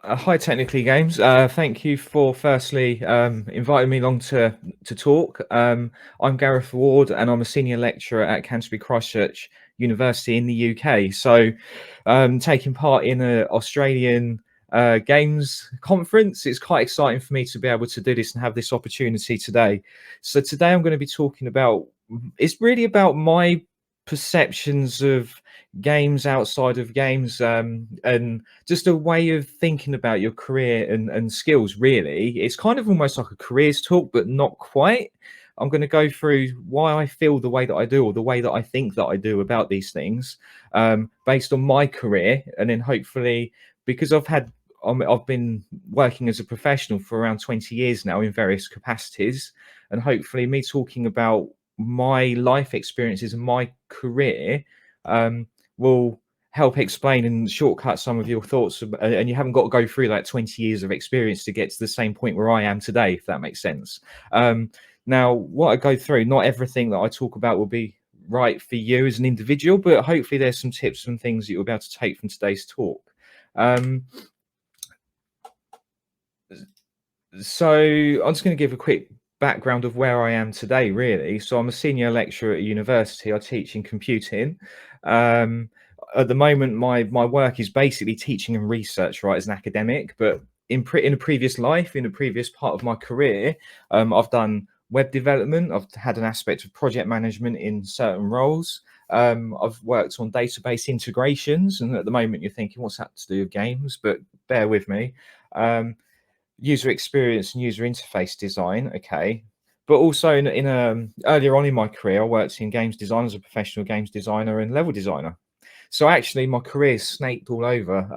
Hi, Technically Games. Thank you for firstly inviting me along to talk. I'm Gareth Ward, and I'm a senior lecturer at Canterbury Christ Church University in the UK. So, taking part in an Australian games conference, it's quite exciting for me to be able to do this and have this opportunity today. So today I'm going to be talking about. It's really about my perceptions of games outside of games, and just a way of thinking about your career and skills. Really, it's kind of almost like a careers talk, but not quite. I'm going to go through why I feel the way that I do, or the way that I think that I do about these things, based on my career, and then hopefully, because I've been working as a professional for around 20 years now in various capacities, and hopefully me talking about my life experiences and my career um, will help explain and shortcut some of your thoughts, and you haven't got to go through like 20 years of experience to get to the same point where I am today, if that makes sense. Now, what I go through, not everything that I talk about will be right for you as an individual, but hopefully there's some tips and things that you'll be able to take from today's talk. Um, so I'm just going to give a quick background of where I am today, really. So I'm a senior lecturer at a university. I teach in computing. Um, at the moment, my work is basically teaching and research, right, as an academic. But in a previous life, in a previous part of my career, I've done web development. I've had an aspect of project management in certain roles. I've worked on database integrations, and at the moment, you're thinking, what's that to do with games? But bear with me. User experience and user interface design, okay. But also earlier on in my career, I worked in games design as a professional games designer and level designer. So actually, my career is snaked all over.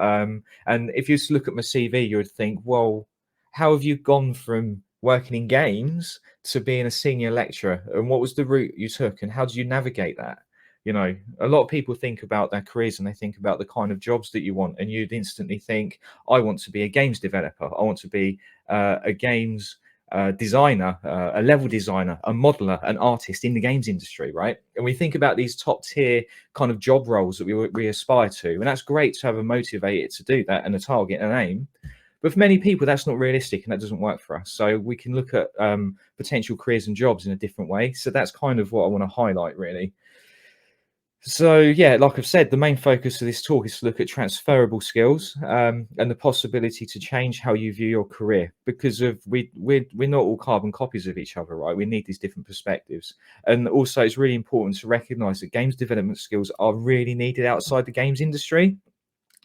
And if you just look at my CV, you would think, well, how have you gone from working in games to being a senior lecturer? And what was the route you took? And how did you navigate that? You know, a lot of people think about their careers and they think about the kind of jobs that you want, and you'd instantly think, I want to be a games developer. I want to be a games designer, a level designer, a modeler, an artist in the games industry, right? And we think about these top tier kind of job roles that we aspire to, and that's great to have a motivator to do that and a target and an aim. But for many people, that's not realistic and that doesn't work for us. So we can look at potential careers and jobs in a different way. So that's kind of what I want to highlight, really. So yeah, like I've said, the main focus of this talk is to look at transferable skills, and the possibility to change how you view your career, because of we're not all carbon copies of each other, right? We need these different perspectives, and also it's really important to recognise that games development skills are really needed outside the games industry.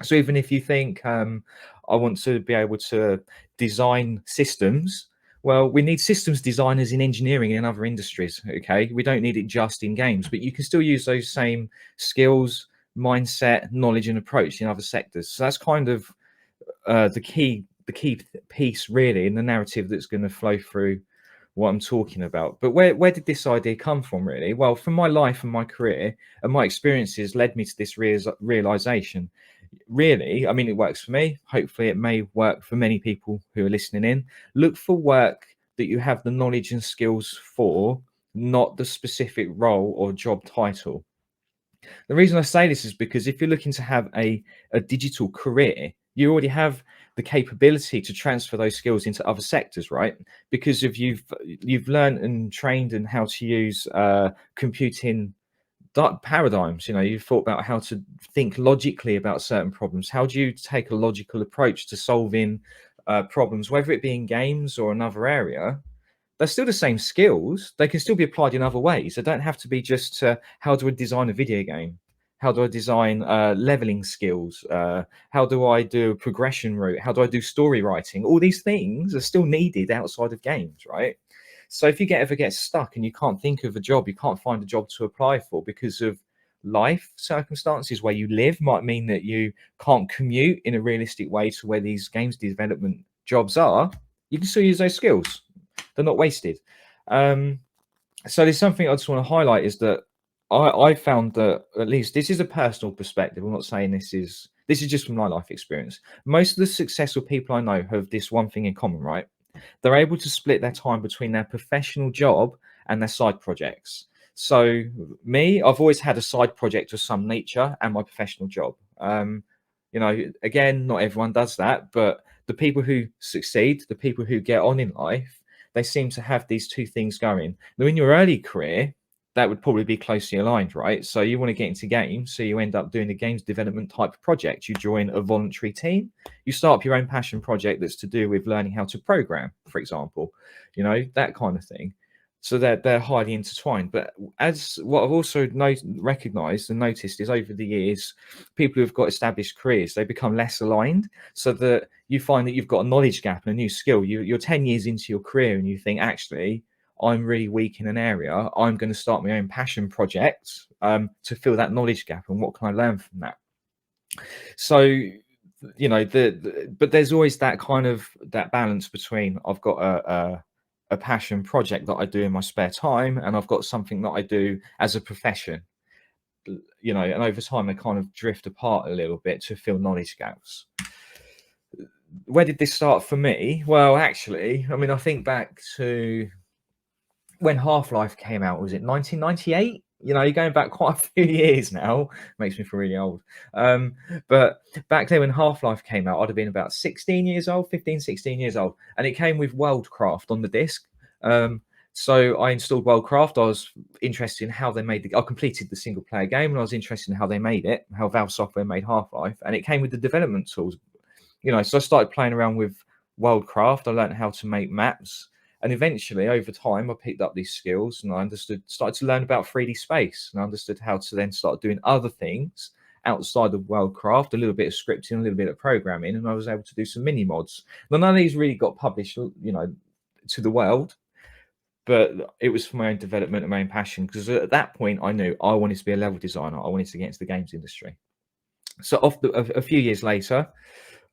So even if you think, I want to be able to design systems, well, we need systems designers in engineering and other industries. Okay, we don't need it just in games, but you can still use those same skills, mindset, knowledge, and approach in other sectors. So that's kind of the key piece, really, in the narrative that's going to flow through what I'm talking about. But where did this idea come from, really? Well, from my life and my career and my experiences led me to this realization. Really, I mean, it works for me. Hopefully it may work for many people who are listening in. Look for work that you have the knowledge and skills for, not the specific role or job title. The reason I say this is because if you're looking to have a digital career, you already have the capability to transfer those skills into other sectors, right? Because if you've learned and trained in how to use computing paradigms. You know, you've thought about how to think logically about certain problems. How do you take a logical approach to solving problems, whether it be in games or another area? They're still the same skills. They can still be applied in other ways. They don't have to be just how do I design a video game? How do I design leveling skills? How do I do a progression route? How do I do story writing? All these things are still needed outside of games, right? So if you ever get stuck and you can't think of a job, you can't find a job to apply for because of life circumstances, where you live might mean that you can't commute in a realistic way to where these games development jobs are, you can still use those skills. They're not wasted. So there's something I just want to highlight, is that I found that, at least this is a personal perspective, I'm not saying this is just from my life experience. Most of the successful people I know have this one thing in common, right? They're able to split their time between their professional job and their side projects. So me, I've always had a side project of some nature and my professional job. You know, again, not everyone does that, but the people who succeed, the people who get on in life, they seem to have these two things going. Now, in your early career, that would probably be closely aligned, right? So you want to get into games, so you end up doing a games development type project. You join a voluntary team, you start up your own passion project that's to do with learning how to program, for example, you know, that kind of thing. So they're highly intertwined. But as what I've also recognized and noticed is over the years, people who've got established careers, they become less aligned, so that you find that you've got a knowledge gap and a new skill. You're 10 years into your career and you think, actually, I'm really weak in an area. I'm going to start my own passion project to fill that knowledge gap. And what can I learn from that? So, you know, but there's always that kind of that balance between I've got a passion project that I do in my spare time, and I've got something that I do as a profession. You know, and over time they kind of drift apart a little bit to fill knowledge gaps. Where did this start for me? Well, actually, I mean, I think back to when Half-Life came out. Was it 1998? You know, you're going back quite a few years now. Makes me feel really old. But back then when Half-Life came out, I'd have been about 16 years old, 15, 16 years old. And it came with Worldcraft on the disc. So I installed Worldcraft. I was interested in how they made I completed the single player game, and I was interested in how they made it, how Valve Software made Half-Life. And it came with the development tools. You know, so I started playing around with Worldcraft. I learned how to make maps. And eventually, over time, I picked up these skills and I started to learn about 3D space, and I understood how to then start doing other things outside of Worldcraft, a little bit of scripting, a little bit of programming, and I was able to do some mini mods. Now, none of these really got published, you know, to the world, but it was for my own development and my own passion, because at that point, I knew I wanted to be a level designer. I wanted to get into the games industry. So a few years later,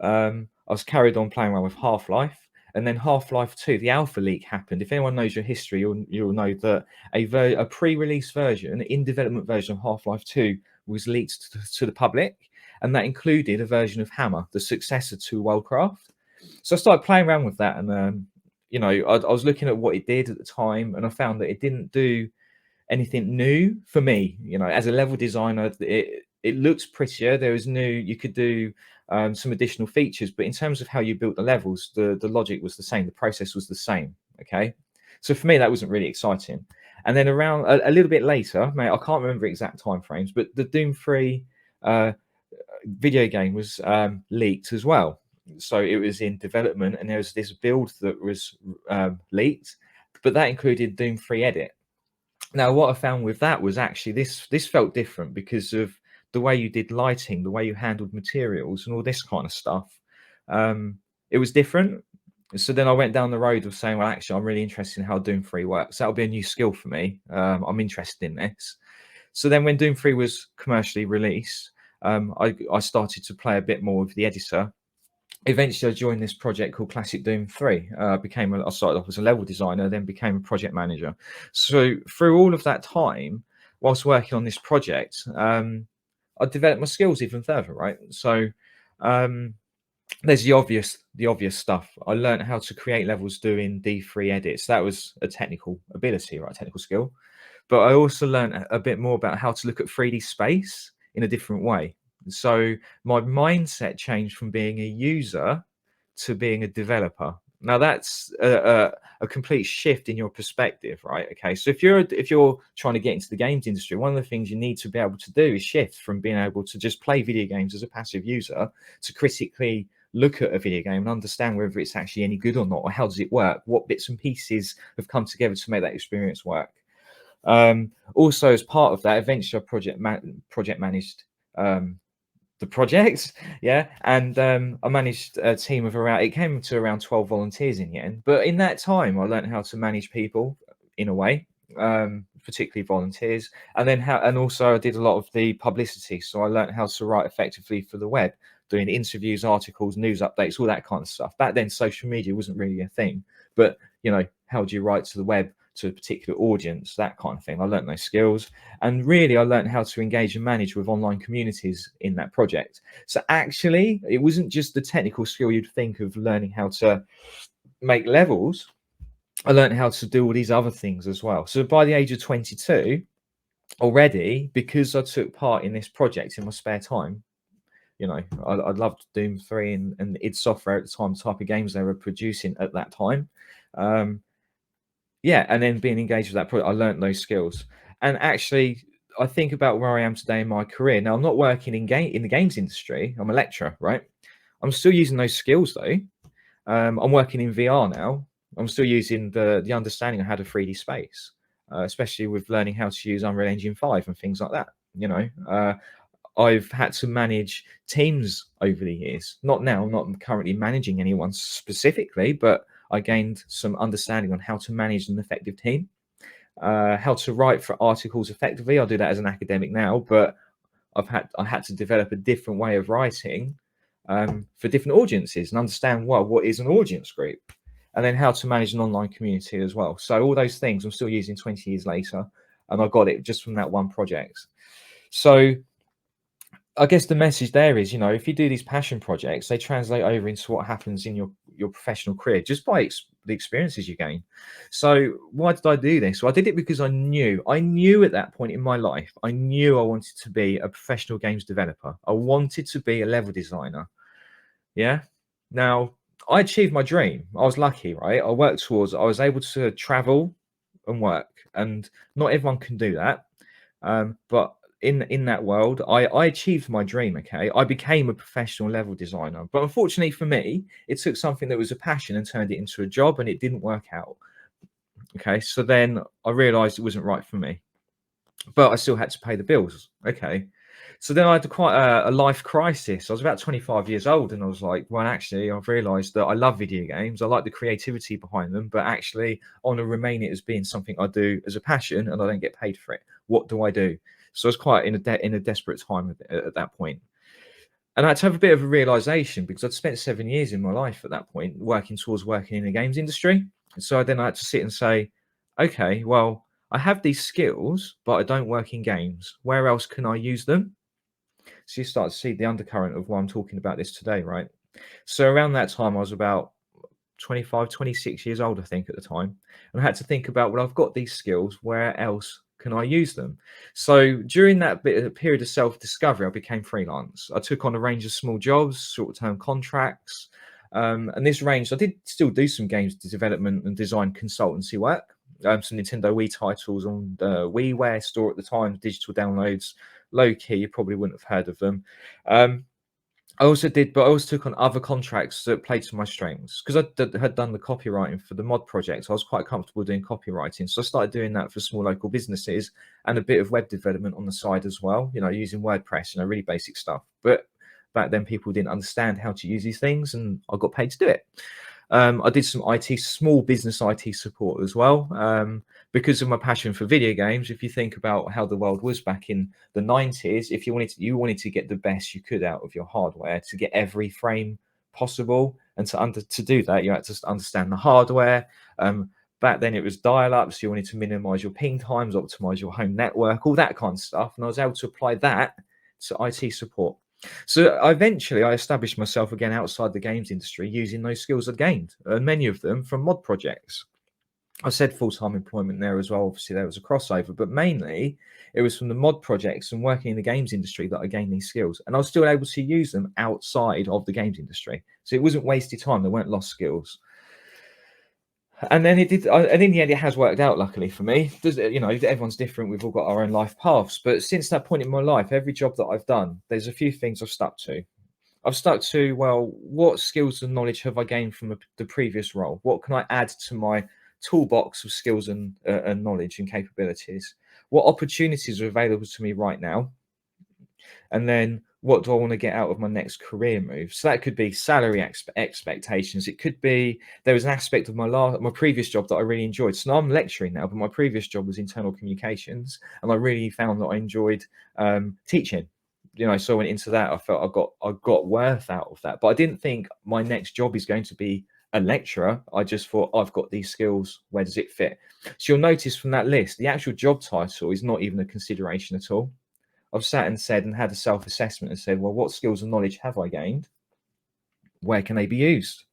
I was carried on playing around with Half-Life. And then Half-Life 2, the alpha leak happened. If anyone knows your history, you'll know that a pre-release version, in development version of Half-Life 2 was leaked to the public, and that included a version of Hammer, the successor to Worldcraft. So I started playing around with that, and you know, I was looking at what it did at the time, and I found that it didn't do anything new for me. You know, as a level designer, it looks prettier. There was new. You could do some additional features, but in terms of how you built the levels, the logic was the same, the process was the same. Okay, so for me that wasn't really exciting. And then around a little bit later, mate, I can't remember exact time frames, but the Doom 3 video game was leaked as well. So it was in development, and there was this build that was leaked, but that included Doom 3 Edit. Now, what I found with that was actually this felt different because of the way you did lighting, the way you handled materials, and all this kind of stuff. It was different. So then I went down the road of saying, well, actually, I'm really interested in how Doom 3 works. That'll be a new skill for me. I'm interested in this. So then when Doom 3 was commercially released, I started to play a bit more with the editor. Eventually, I joined this project called Classic Doom 3. I started off as a level designer, then became a project manager. So through all of that time, whilst working on this project, I developed my skills even further, right? So there's the obvious stuff. I learned how to create levels doing D3 edits. That was a technical ability, right? Technical skill. But I also learned a bit more about how to look at 3D space in a different way. So my mindset changed from being a user to being a developer. Now that's a complete shift in your perspective, right? Okay, so if you're trying to get into the games industry, one of the things you need to be able to do is shift from being able to just play video games as a passive user to critically look at a video game and understand whether it's actually any good or not, or how does it work, what bits and pieces have come together to make that experience work. Also, as part of that, eventually I project managed the project, yeah, and I managed a team of it came to around 12 volunteers in the end. But in that time, I learned how to manage people in a way, particularly volunteers, and then also I did a lot of the publicity. So I learned how to write effectively for the web, doing interviews, articles, news updates, all that kind of stuff. Back then, social media wasn't really a thing, but you know, how do you write to the web to a particular audience, that kind of thing. I learned those skills, and really I learned how to engage and manage with online communities in that project. So actually it wasn't just the technical skill you'd think of learning how to make levels. I learned how to do all these other things as well. So by the age of 22 already, because I took part in this project in my spare time, I loved Doom 3 and id Software at the time, the type of games they were producing at that time. Um, yeah, and then being engaged with that project, I learnt those skills. And actually, I think about where I am today in my career. Now, I'm not working in the games industry. I'm a lecturer, right? I'm still using those skills though. I'm working in VR now. I'm still using the understanding of how to 3D space, especially with learning how to use Unreal Engine 5 and things like that. I've had to manage teams over the years. Not now, I'm not currently managing anyone specifically, but I gained some understanding on how to manage an effective team, how to write for articles effectively. I do that as an academic now, but I had to develop a different way of writing for different audiences and understand what is an audience group, and then how to manage an online community as well. So all those things I'm still using 20 years later, and I got it just from that one project. So I guess the message there is, if you do these passion projects, they translate over into what happens in your professional career just by the experiences you gain. So why did I do this? Well, I did it because I knew at that point in my life, I knew I wanted to be a professional games developer. I wanted to be a level designer. Yeah. Now, I achieved my dream. I was lucky, right? I was able to travel and work, and not everyone can do that. But in that world, I achieved my dream. Okay, I became a professional level designer. But unfortunately for me, it took something that was a passion and turned it into a job, and it didn't work out. Okay, so then I realized it wasn't right for me, but I still had to pay the bills. Okay. So then I had quite a life crisis. I was about 25 years old, and I was like, well, actually, I've realized that I love video games. I like the creativity behind them, but actually, I want to remain it as being something I do as a passion, and I don't get paid for it. What do I do? So I was quite in a desperate time at that point. And I had to have a bit of a realization because I'd spent 7 years in my life at that point working towards working in the games industry. So then I had to sit and say, okay, well, I have these skills, but I don't work in games. Where else can I use them? So you start to see the undercurrent of why I'm talking about this today, right? So around that time, I was about 25, 26 years old, I think, at the time. And I had to think about, well, I've got these skills. Where else can I use them? So during that period of self-discovery, I became freelance. I took on a range of small jobs, short-term contracts. And this range, I did still do some games development and design consultancy work. Some Nintendo Wii titles on the WiiWare store at the time, digital downloads, low key, you probably wouldn't have heard of them. I also took on other contracts that played to my strengths because I had done the copywriting for the mod project. So I was quite comfortable doing copywriting. So I started doing that for small local businesses and a bit of web development on the side as well, using WordPress, really basic stuff. But back then people didn't understand how to use these things, and I got paid to do it. I did some small business IT support as well, because of my passion for video games. If you think about how the world was back in the 90s, if you wanted to get the best you could out of your hardware to get every frame possible, and to do that, you had to understand the hardware. Back then it was dial-up, so you wanted to minimize your ping times, optimize your home network, all that kind of stuff. And I was able to apply that to IT support. So eventually I established myself again outside the games industry using those skills I'd gained, and many of them from mod projects. I said full-time employment there as well. Obviously, there was a crossover, but mainly it was from the mod projects and working in the games industry that I gained these skills, and I was still able to use them outside of the games industry. So it wasn't wasted time. They weren't lost skills. And then it did, and in the end, it has worked out. Luckily for me, everyone's different. We've all got our own life paths. But since that point in my life, every job that I've done, there's a few things I've stuck to. Well, what skills and knowledge have I gained from the previous role? What can I add to my toolbox of skills and knowledge and capabilities? What opportunities are available to me right now? And then what do I want to get out of my next career move? So that could be salary expectations. It could be, there was an aspect of my previous job that I really enjoyed. So now I'm lecturing now, but my previous job was internal communications, and I really found that I enjoyed teaching. So I went into that. I felt I got worth out of that, but I didn't think my next job is going to be a lecturer. I just thought, I've got these skills. Where does it fit? So you'll notice from that list, the actual job title is not even a consideration at all. I've sat and said and had a self-assessment and said, well, what skills and knowledge have I gained? Where can they be used?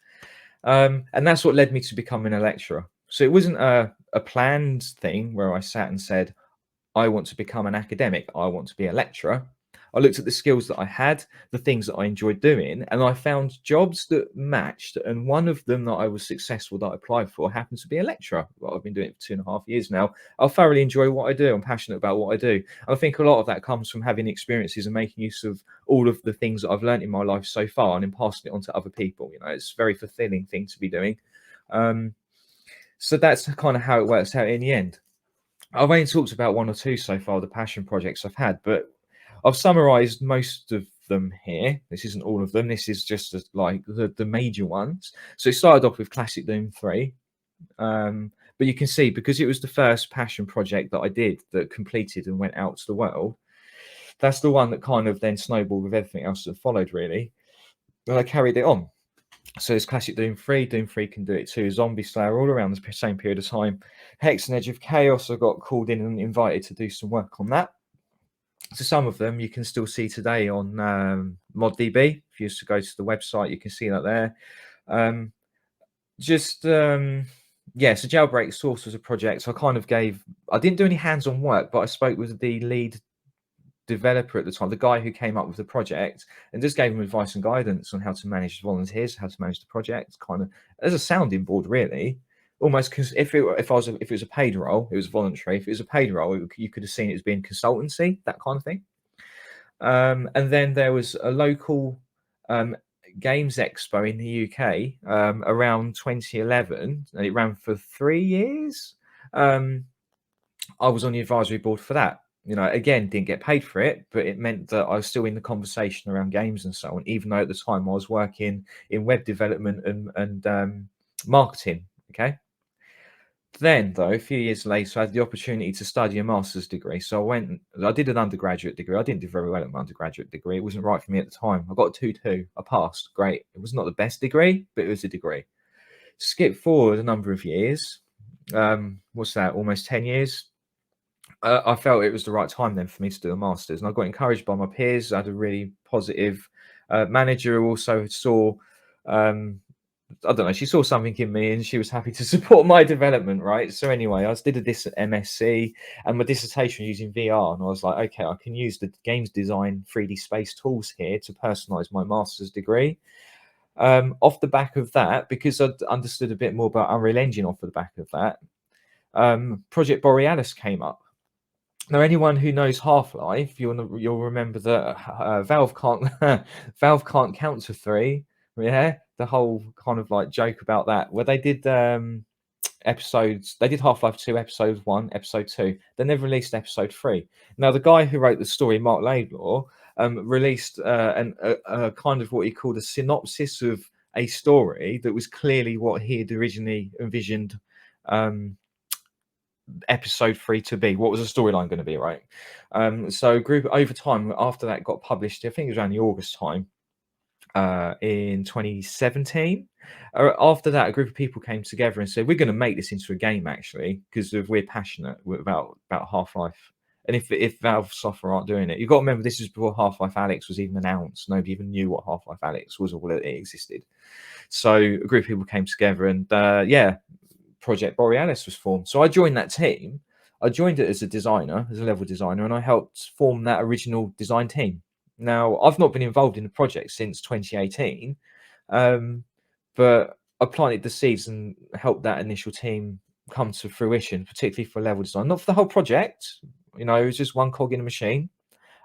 And that's what led me to becoming a lecturer. So it wasn't a planned thing where I sat and said, I want to become an academic. I want to be a lecturer. I looked at the skills that I had, the things that I enjoyed doing, and I found jobs that matched. And one of them that I was successful that I applied for happened to be a lecturer. Well, I've been doing it for 2.5 years now. I thoroughly enjoy what I do. I'm passionate about what I do. I think a lot of that comes from having experiences and making use of all of the things that I've learned in my life so far and then passing it on to other people. It's a very fulfilling thing to be doing. So that's kind of how it works out in the end. I've only talked about one or two so far, the passion projects I've had, but I've summarized most of them here. This isn't all of them. This is just the major ones. So it started off with Classic Doom 3. But you can see, because it was the first passion project that I did that completed and went out to the world, that's the one that kind of then snowballed with everything else that followed, really. And I carried it on. So there's Classic Doom 3. Doom 3 can do it too. Zombie Slayer, all around the same period of time. Hexen Edge of Chaos, I got called in and invited to do some work on that. So some of them you can still see today on ModDB. If you used to go to the website, you can see that there. So Jailbreak Source was a project. So I didn't do any hands-on work, but I spoke with the lead developer at the time, the guy who came up with the project, and just gave him advice and guidance on how to manage volunteers, how to manage the project, kind of as a sounding board, really. Almost, because if it was a paid role, it was voluntary. If it was a paid role, you could have seen it as being consultancy, that kind of thing. And then there was a local games expo in the UK around 2011, and it ran for 3 years. I was on the advisory board for that. Again, didn't get paid for it, but it meant that I was still in the conversation around games and so on, even though at the time I was working in web development and marketing. Okay. Then, though, a few years later, I had the opportunity to study a master's degree. So I did an undergraduate degree. I didn't do very well at my undergraduate degree. It wasn't right for me at the time. I got a 2-2. I passed. Great. It was not the best degree, but it was a degree. Skip forward a number of years. What's that? Almost 10 years. I felt it was the right time then for me to do a master's, and I got encouraged by my peers. I had a really positive manager who also saw, I don't know, she saw something in me and she was happy to support my development, right? So anyway, I did this at MSc, and my dissertation using VR, and I was like, okay, I can use the games design 3D space tools here to personalize my master's degree. Off the back of that, because I'd understood a bit more about Unreal Engine off the back of that, Project Borealis came up. Now, anyone who knows Half-Life, you'll remember that Valve can't count to 3. Yeah, the whole kind of like joke about that, where they did episodes. They did Half-Life 2, episode 1, episode 2. They never released episode 3. Now, the guy who wrote the story, Mark Laidlaw, released a kind of what he called a synopsis of a story that was clearly what he had originally envisioned episode 3 to be. What was the storyline going to be, right? So group over time after that got published, I think it was around the August time in 2017. After that, a group of people came together and said, we're going to make this into a game, actually, because we're passionate about Half-Life. And if Valve software aren't doing it, you've got to remember, this is before Half-Life Alyx was even announced. Nobody even knew what Half-Life Alyx was or that it existed. So a group of people came together and Project Borealis was formed. So I joined that team. I joined it as a designer, as a level designer, and I helped form that original design team. Now, I've not been involved in the project since 2018, but I planted the seeds and helped that initial team come to fruition, particularly for level design. Not for the whole project, it was just one cog in the machine.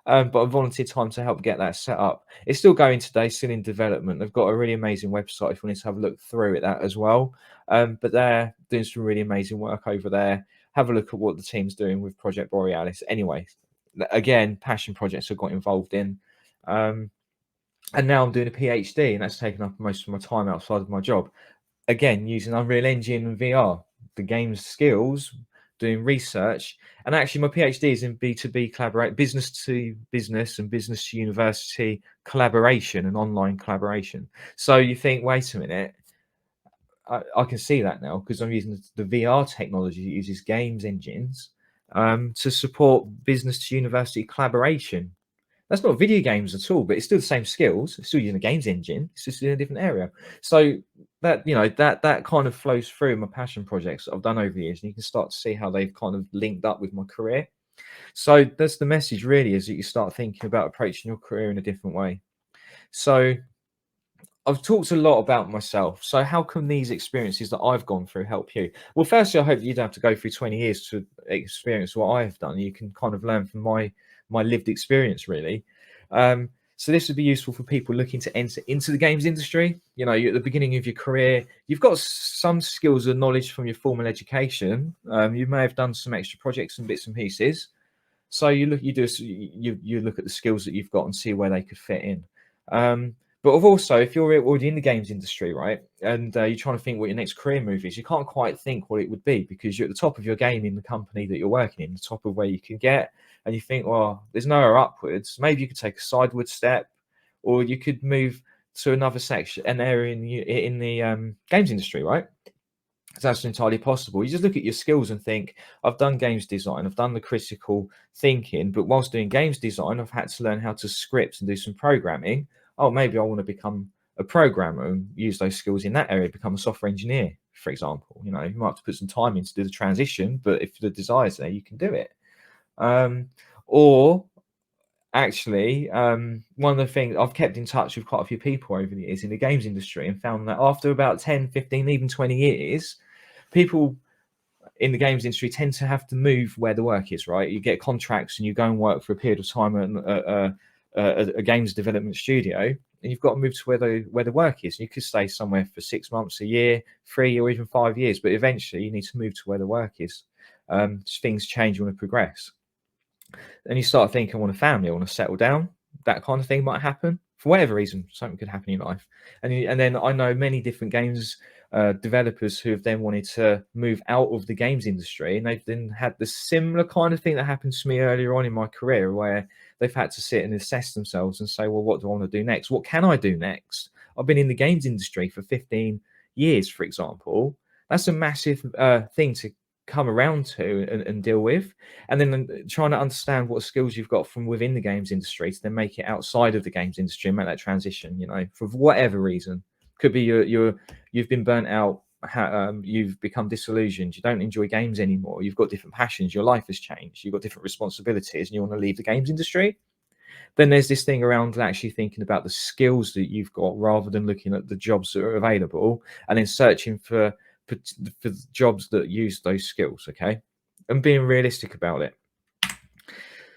But I volunteered time to help get that set up. It's still going today, still in development. They've got a really amazing website if you wanted to have a look through it, that as well. But they're doing some really amazing work over there. Have a look at what the team's doing with Project Borealis. Anyway, again, passion projects I got involved in. And now I'm doing a PhD, and that's taken up most of my time outside of my job. Again, using Unreal Engine and VR, the game's skills, doing research. And actually my PhD is in B2B collaborate, business to business and business to university collaboration and online collaboration. So you think, wait a minute, I can see that now, because I'm using the VR technology that uses games engines to support business to university collaboration. That's not video games at all, but it's still the same skills. It's still using a games engine. It's just in a different area. So that that kind of flows through my passion projects that I've done over the years, and you can start to see how they've kind of linked up with my career. So that's the message really, is that you start thinking about approaching your career in a different way. So I've talked a lot about myself. So how can these experiences that I've gone through help you? Well, firstly, I hope you don't have to go through 20 years to experience what I have done. You can kind of learn from my lived experience, really. So this would be useful for people looking to enter into the games industry. You know, you're at the beginning of your career. You've got some skills and knowledge from your formal education. You may have done some extra projects and bits and pieces. So you look at the skills that you've got and see where they could fit in. But also, if you're already in the games industry, right, and you're trying to think what your next career move is, you can't quite think what it would be because you're at the top of your game in the company that you're working in, the top of where you can get, and you think, well, there's nowhere upwards. Maybe you could take a sideward step, or you could move to another section, an area in the games industry, right? That's entirely possible. You just look at your skills and think, I've done games design, I've done the critical thinking, but whilst doing games design, I've had to learn how to script and do some programming. Oh, maybe I want to become a programmer and use those skills in that area, become a software engineer, for example. You know, you might have to put some time in to do the transition, but if the desire's there, you can do it. Or actually, one of the things I've kept in touch with quite a few people over the years in the games industry and found that after about 10, 15, even 20 years, people in the games industry tend to have to move where the work is, right? You get contracts and you go and work for a period of time at a games development studio, and you've got to move to where the work is. You could stay somewhere for 6 months, a year, 3 or even 5 years, but eventually you need to move to where the work is. Things change, you want to progress. And you start thinking, I want a family, I want to settle down. That kind of thing might happen for whatever reason. Something could happen in your life, and then I know many different games developers who have then wanted to move out of the games industry, and they've then had the similar kind of thing that happened to me earlier on in my career, where they've had to sit and assess themselves and say, well, what do I want to do next? What can I do next? I've been in the games industry for 15 years, for example. That's a massive thing to come around to and deal with, and then trying to understand what skills you've got from within the games industry to then make it outside of the games industry and make that transition, you know, for whatever reason. Could be you've been burnt out, you've become disillusioned, you don't enjoy games anymore, you've got different passions, your life has changed, you've got different responsibilities, and you want to leave the games industry. Then there's this thing around actually thinking about the skills that you've got rather than looking at the jobs that are available and then searching for jobs that use those skills, okay, and being realistic about it.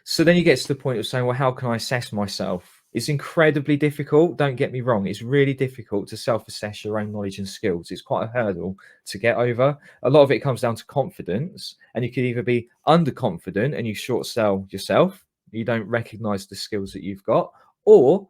So then you get to the point of saying, well, how can I assess myself? It's incredibly difficult, don't get me wrong. It's really difficult to self-assess your own knowledge and skills. It's quite a hurdle to get over. A lot of it comes down to confidence, and you could either be underconfident and you short sell yourself, you don't recognize the skills that you've got, or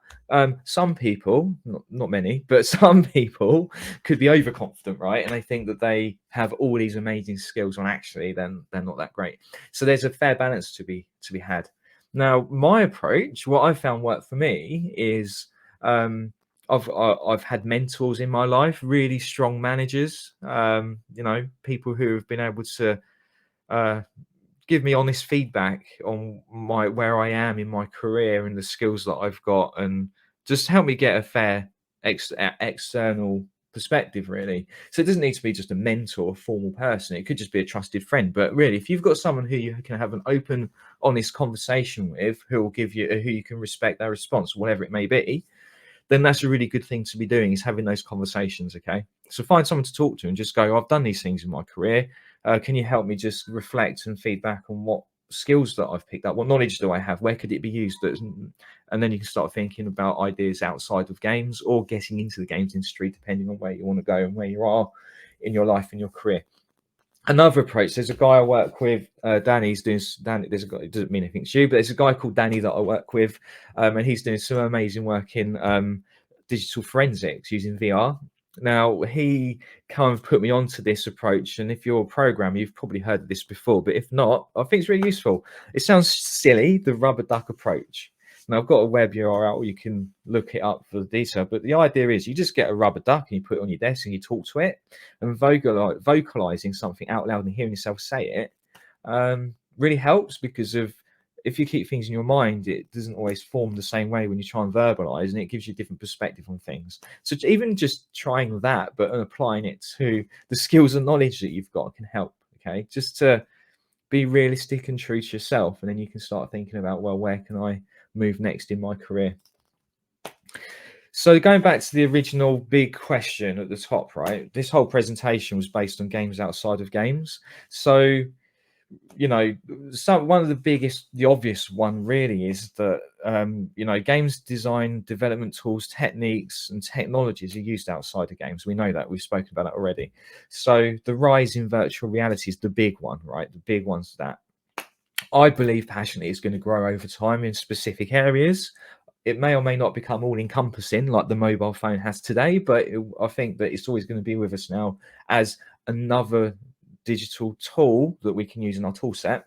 some people, not many, but some people could be overconfident, right? And they think that they have all these amazing skills when actually then they're not that great. So there's a fair balance to be had. Now, my approach, what I found worked for me is I've had mentors in my life, really strong managers, you know, people who have been able to uh, give me honest feedback on where I am in my career and the skills that I've got, and just help me get a fair external perspective, really. So it doesn't need to be just a mentor, a formal person. It could just be a trusted friend. But really, if you've got someone who you can have an open, honest conversation with, who will give you, who you can respect their response, whatever it may be, then that's a really good thing to be doing, is having those conversations. Okay, so find someone to talk to and just go, I've done these things in my career, can you help me just reflect and feedback on what skills that I've picked up, what knowledge do I have, where could it be used? And then you can start thinking about ideas outside of games or getting into the games industry, depending on where you want to go and where you are in your life and your career. Another approach, there's a guy I work with, Danny, there's a guy, it doesn't mean anything to you, but there's a guy called Danny that I work with, and he's doing some amazing work in digital forensics using VR. Now, he kind of put me onto this approach, and if you're a programmer, you've probably heard of this before, but if not, I think it's really useful. It sounds silly, the rubber duck approach. Now, I've got a web URL, you can look it up for the detail, but the idea is you just get a rubber duck and you put it on your desk and you talk to it, and vocalizing something out loud and hearing yourself say it really helps, because if you keep things in your mind, it doesn't always form the same way when you try and verbalize, and it gives you a different perspective on things. So even just trying that, but applying it to the skills and knowledge that you've got can help, okay? Just to be realistic and true to yourself, and then you can start thinking about, well, where can I move next in my career? So going back to the original big question at the top, right? This whole presentation was based on games outside of games. So, you know, one of the biggest, the obvious one really is that, games design, development tools, techniques, and technologies are used outside of games. We know that. We've spoken about that already. So the rise in virtual reality is the big one, right? The big one's that I believe passionately is going to grow over time in specific areas. It may or may not become all encompassing like the mobile phone has today, but I think that it's always going to be with us now as another digital tool that we can use in our tool set.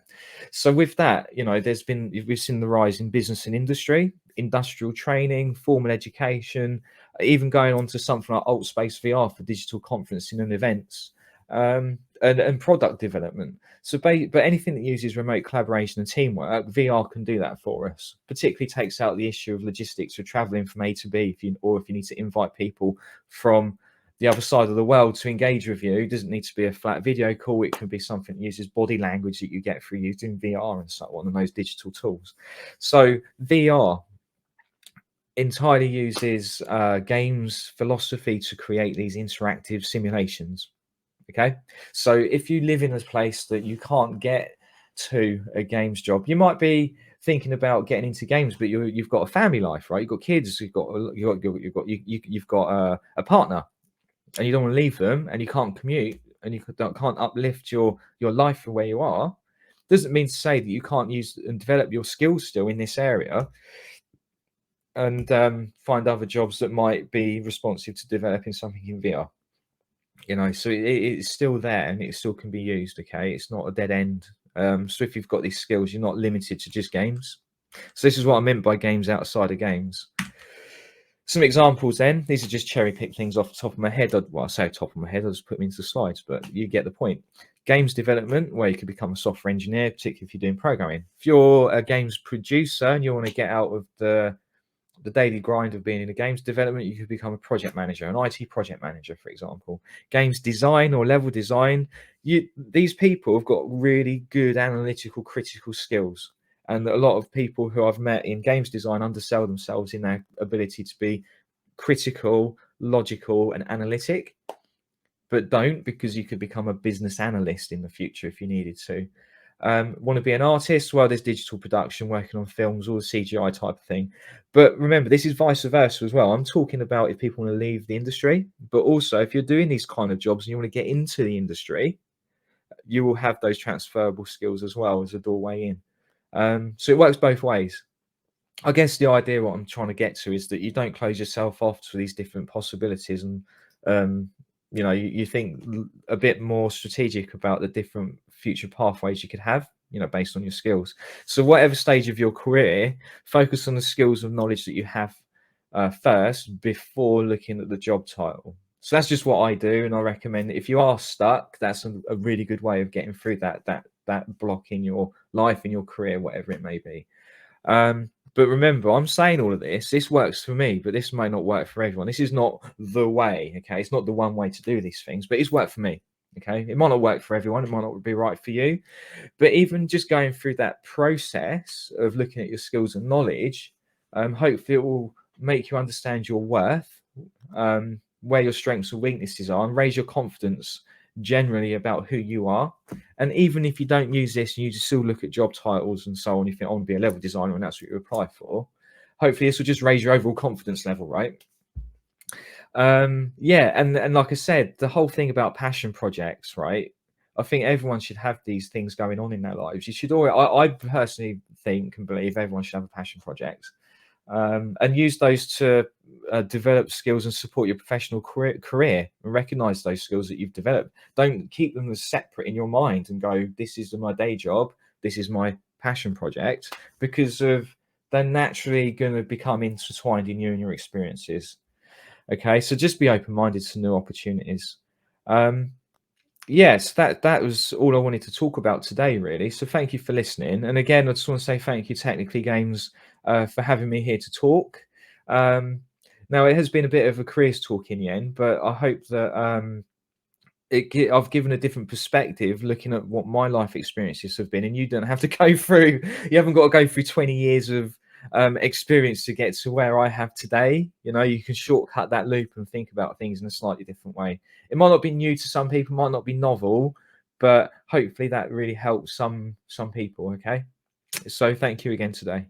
So with that, we've seen the rise in business and industry, industrial training, formal education, even going on to something like Alt Space VR for digital conferencing and events, and product development. So, but anything that uses remote collaboration and teamwork, VR can do that for us. Particularly takes out the issue of logistics of traveling from A to B, if you need to invite people from the other side of the world to engage with you. It doesn't need to be a flat video call. It can be something that uses body language that you get through using VR and so on, and those digital tools. So VR entirely uses games philosophy to create these interactive simulations. Okay, so if you live in a place that you can't get to a games job, you might be thinking about getting into games, but you've got a family life, right? You've got kids, you've got a partner, and you don't want to leave them, and you can't commute, and you can't uplift your life from where you are. Doesn't mean to say that you can't use and develop your skills still in this area, and find other jobs that might be responsive to developing something in VR. So it's still there and it still can be used. Okay, it's not a dead end. So if you've got these skills, you're not limited to just games. So this is what I meant by games outside of games. Some examples then. These are just cherry picked things off the top of my head. I say top of my head, I'll just put them into the slides, but you get the point. Games development, where you could become a software engineer, particularly if you're doing programming. If you're a games producer and you want to get out of the daily grind of being in a games development, you could become a project manager, an IT project manager, for example. Games design or level design, these people have got really good analytical, critical skills. And a lot of people who I've met in games design undersell themselves in their ability to be critical, logical, and analytic, but don't, because you could become a business analyst in the future if you needed to. Want to be an artist? Well, there's digital production, working on films, all the CGI type of thing. But remember, this is vice versa as well. I'm talking about if people want to leave the industry, but also if you're doing these kind of jobs and you want to get into the industry, you will have those transferable skills as well as a doorway in. So it works both ways. I guess the idea, what I'm trying to get to, is that you don't close yourself off to these different possibilities, and you think a bit more strategic about the different future pathways you could have, based on your skills. So whatever stage of your career, focus on the skills and knowledge that you have first before looking at the job title. So that's just what I do, and I recommend if you are stuck, that's a really good way of getting through that block in your life, in your career, whatever it may be. But remember, I'm saying all of this. This works for me, but this may not work for everyone. This is not the way. Okay, it's not the one way to do these things, but it's worked for me. Okay, it might not work for everyone. It might not be right for you. But even just going through that process of looking at your skills and knowledge, hopefully it will make you understand your worth, where your strengths and weaknesses are, and raise your confidence generally about who you are. And even if you don't use this and you just still look at job titles and so on, you think I want to be a level designer and that's what you apply for, hopefully this will just raise your overall confidence level, right? And like I said, the whole thing about passion projects, right? I think everyone should have these things going on in their lives. You should always, I personally think and believe everyone should have a passion project, and use those to develop skills and support your professional career, and recognize those skills that you've developed. Don't keep them as separate in your mind and go, this is my day job, this is my passion project, because they're naturally going to become intertwined in you and your experiences. Okay, so just be open-minded to new opportunities. Yes, that was all I wanted to talk about today, really. So thank you for listening. And again, I just want to say thank you, Technically Games, for having me here to talk. Now, it has been a bit of a careers talk in the end, but I hope that I've given a different perspective looking at what my life experiences have been, and you don't have to go through. You haven't got to go through 20 years of experience to get to where I have today. You know, you can shortcut that loop and think about things in a slightly different way. It might not be new to some people, might not be novel, but hopefully that really helps some people. Okay, so thank you again today.